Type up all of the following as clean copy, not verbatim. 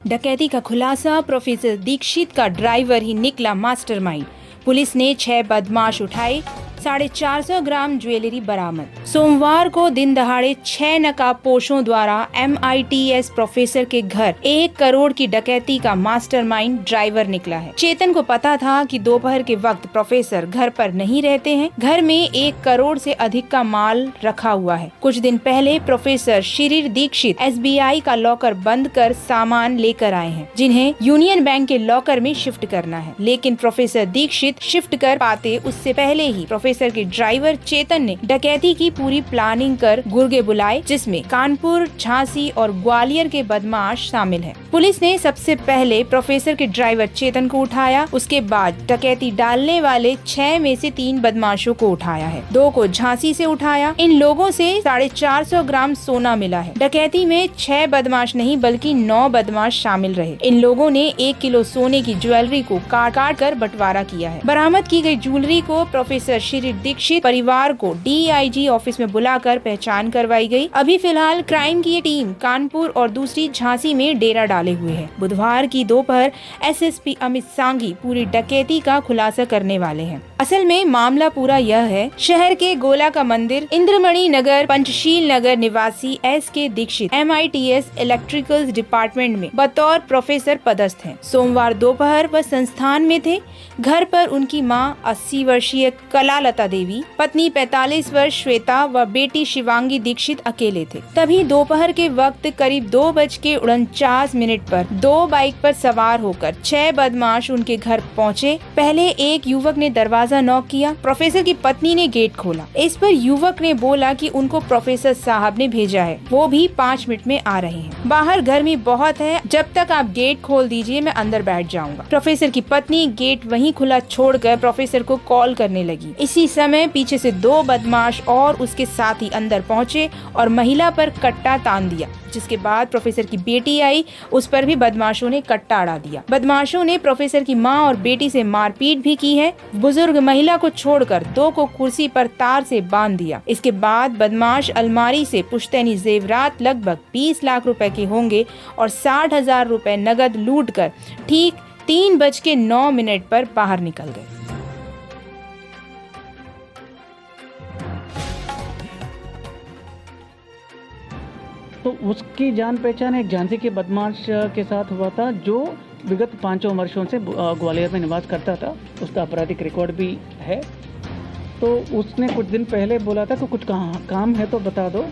डकैती का खुलासा, प्रोफेसर दीक्षित का ड्राइवर ही निकला मास्टरमाइंड। पुलिस ने 6 बदमाश उठाए, 450 ग्राम ज्वेलरी बरामद। सोमवार को दिन दहाड़े 6 नकाबपोशों द्वारा MITS प्रोफेसर के घर 1 करोड़ की डकैती का मास्टरमाइंड ड्राइवर निकला है। चेतन को पता था कि दोपहर के वक्त प्रोफेसर घर पर नहीं रहते हैं। घर में 1 करोड़ से अधिक का माल रखा हुआ है। कुछ दिन पहले प्रोफेसर शिशिर दीक्षित SBI का लॉकर बंद कर सामान लेकर आए हैं, जिन्हें यूनियन बैंक के लॉकर में शिफ्ट करना है। लेकिन प्रोफेसर दीक्षित शिफ्ट कर पाते उससे पहले ही प्रोफेसर के ड्राइवर चेतन ने डकैती की पूरी प्लानिंग कर गुर्गे बुलाए, जिसमें कानपुर, झांसी और ग्वालियर के बदमाश शामिल हैं। पुलिस ने सबसे पहले प्रोफेसर के ड्राइवर चेतन को उठाया, उसके बाद डकैती डालने वाले 6 में से 3 बदमाशों को उठाया है। 2 को झांसी से उठाया। इन लोगों से 450 ग्राम सोना मिला है। डकैती में 6 बदमाश नहीं बल्कि 9 बदमाश शामिल रहे। इन लोगों ने 1 किलो सोने की ज्वेलरी को काट कर बंटवारा किया है। बरामद की गई ज्वेलरी को प्रोफेसर शिशिर दीक्षित परिवार को DIG ऑफिस में बुलाकर पहचान करवाई गई। अभी फिलहाल क्राइम की ये टीम कानपुर और दूसरी झांसी में डेरा डाले हुए है। बुधवार की दोपहर SSP अमित सांघी पूरी डकैती का खुलासा करने वाले हैं। असल में मामला पूरा यह है, शहर के गोला का मंदिर इंद्रमणि नगर पंचशील नगर निवासी SK Dixit MITS electricals department में बतौर प्रोफेसर पदस्थ हैं। सोमवार दोपहर वह संस्थान में थे। घर पर उनकी मां 80 वर्षीय कलालता देवी, पत्नी 45 वर्ष श्वेता व बेटी शिवांगी दीक्षित अकेले थे। तभी दोपहर के वक्त करीब 2:49 पर 2 बाइक पर सवार होकर 6 बदमाश उनके घर पहुंचे। पहले एक युवक ने दरवाजा नॉक किया। प्रोफेसर की पत्नी ने गेट खोला। इस पर युवक ने बोला कि उनको प्रोफेसर साहब ने भेजा है, वो भी 5 मिनट में आ रहे हैं। बाहर गर्मी बहुत है, जब तक आप गेट खोल दीजिए मैं अंदर बैठ जाऊंगा। प्रोफेसर की पत्नी गेट वहीं खुला छोड़कर प्रोफेसर को कॉल करने लगी। इसी समय पीछे से 2 बदमाश और उसके साथी अंदर पहुंचे और महिला पर कट्टा तान दिया, जिसके बाद प्रोफेसर की बेटी आई, उस पर भी बदमाशों ने कट्टा अड़ा दिया। बदमाशों ने प्रोफेसर की मां और बेटी से मारपीट भी की है। बुजुर्ग महिला को छोड़कर 2 को कुर्सी पर तार से बांध दिया। इसके बाद बदमाश अलमारी से पुश्तैनी जेवरात लगभग 20 लाख रुपए के होंगे और 60,000 रुपए नगद लूट कर ठीक 3:09 पर बाहर निकल गए। तो उसकी जान पहचान एक झांसी के बदमाश के साथ हुआ था, जो विगत 5 वर्षों से ग्वालियर में निवास करता था। उसका आपराधिक रिकॉर्ड भी है। तो उसने कुछ दिन पहले बोला था कि कुछ काम है तो बता दो,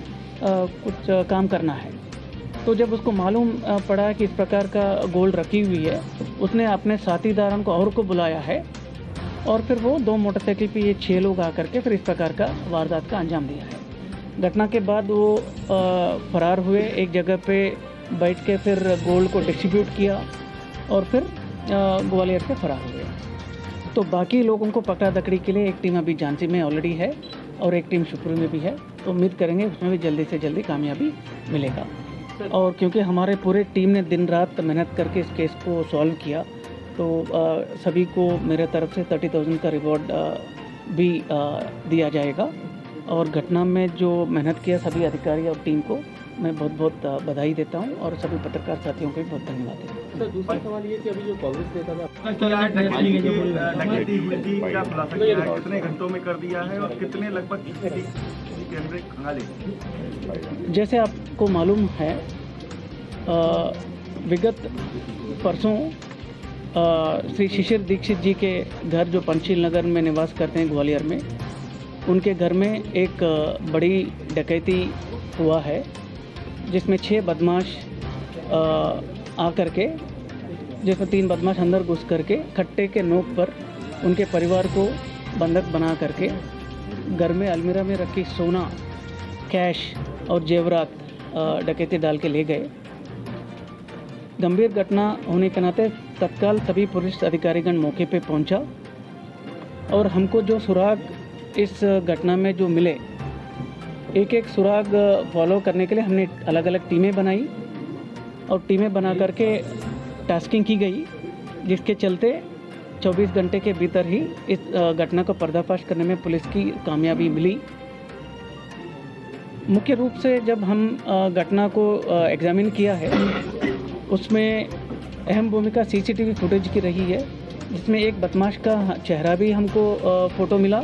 कुछ काम करना है। तो जब उसको मालूम पड़ा कि इस प्रकार का गोल्ड रखी हुई है, उसने अपने साथीदारों को और को बुलाया है और फिर वो 2 मोटरसाइकिल पे ये 6 लोग आकर के फिर इस प्रकार का वारदात का अंजाम दिया है। घटना के बाद वो फरार हुए, एक जगह पे बैठ के फिर गोल्ड को डिस्ट्रीब्यूट किया और फिर ग्वालियर से फरार हुए। तो बाकी लोगों को पकड़ा दकड़ी के लिए एक टीम अभी झांसी में ऑलरेडी है और एक टीम शिवपुरी में भी है। तो उम्मीद करेंगे उसमें भी जल्दी से जल्दी कामयाबी मिलेगा। और क्योंकि हमारे पूरे टीम ने दिन रात मेहनत करके इस केस को सॉल्व किया, तो सभी को मेरे तरफ से 30,000 का रिवॉर्ड भी दिया जाएगा। और घटना में जो मेहनत किया सभी अधिकारी और टीम को मैं बहुत बहुत बधाई देता हूं और सभी पत्रकार साथियों को भी बहुत धन्यवाद देता हूं। सर, दूसरा सवाल ये कि अभी जो कांग्रेस नेता था कितने घंटों में कर दिया है और कितने लगभग कैमरे खंगाले? जैसे आपको मालूम है, विगत परसों श्री शिशिर दीक्षित जी के घर, जो पंचशील नगर में निवास करते हैं ग्वालियर में, उनके घर में एक बड़ी डकैती हुआ है, जिसमें 6 बदमाश आकर के, जिसमें 3 बदमाश अंदर घुस करके खट्टे के नोक पर उनके परिवार को बंधक बना करके घर में अलमीरा में रखी सोना, कैश और जेवरात डकैती डाल के ले गए। गंभीर घटना होने के नाते तत्काल सभी पुलिस अधिकारीगण मौके पे पहुंचा और हमको जो सुराग इस घटना में जो मिले, एक सुराग फॉलो करने के लिए हमने अलग अलग टीमें बनाई और टीमें बना करके टास्किंग की गई, जिसके चलते 24 घंटे के भीतर ही इस घटना को पर्दाफाश करने में पुलिस की कामयाबी मिली। मुख्य रूप से जब हम घटना को एग्जामिन किया है, उसमें अहम भूमिका सीसीटीवी फुटेज की रही है, जिसमें एक बदमाश का चेहरा भी हमको फ़ोटो मिला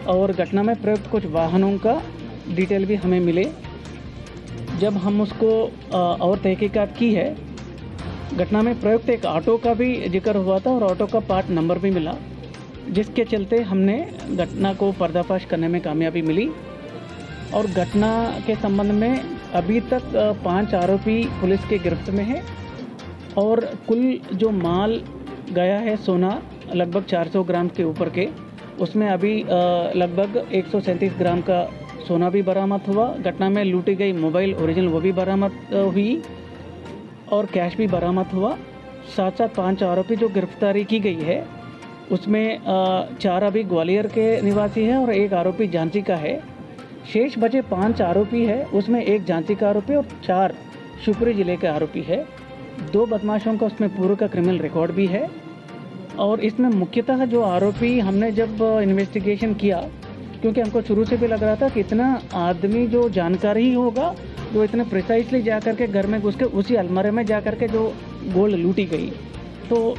और घटना में प्रयुक्त कुछ वाहनों का डिटेल भी हमें मिले। जब हम उसको और तहकीकात की है, घटना में प्रयुक्त एक ऑटो का भी जिक्र हुआ था और ऑटो का पार्ट नंबर भी मिला, जिसके चलते हमने घटना को पर्दाफाश करने में कामयाबी मिली। और घटना के संबंध में अभी तक 5 आरोपी पुलिस के गिरफ्त में है और कुल जो माल गया है सोना लगभग 400 ग्राम के ऊपर के, उसमें अभी लगभग 137 ग्राम का सोना भी बरामद हुआ। घटना में लूटी गई मोबाइल ओरिजिनल वो भी बरामद हुई और कैश भी बरामद हुआ। साथ साथ 5 आरोपी जो गिरफ्तारी की गई है, उसमें 4 अभी ग्वालियर के निवासी हैं और 1 आरोपी झांसी का है। शेष बचे 5 आरोपी है, उसमें 1 झांसी का आरोपी और 4 शिवपुरी जिले के आरोपी है। 2 बदमाशों का उसमें पूर्व का क्रिमिनल रिकॉर्ड भी है। और इसमें मुख्यतः जो आरोपी हमने जब इन्वेस्टिगेशन किया, क्योंकि हमको शुरू से भी लग रहा था कि इतना आदमी जो जानकार ही होगा जो इतने प्रिसाइसली जा कर के घर में घुस के उसी अलमारे में जा कर के जो गोल्ड लूटी गई। तो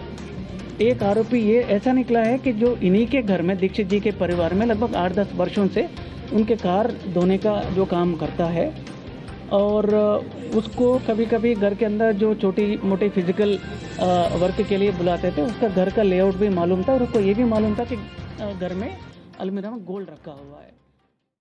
एक आरोपी ये ऐसा निकला है कि जो इन्हीं के घर में दीक्षित जी के परिवार में लगभग 8-10 वर्षों से उनके कार धोने का जो काम करता है और उसको कभी कभी घर के अंदर जो छोटी मोटी फिजिकल वर्क के लिए बुलाते थे, उसका घर का लेआउट भी मालूम था और उसको ये भी मालूम था कि घर में अलमीरा में गोल्ड रखा हुआ है।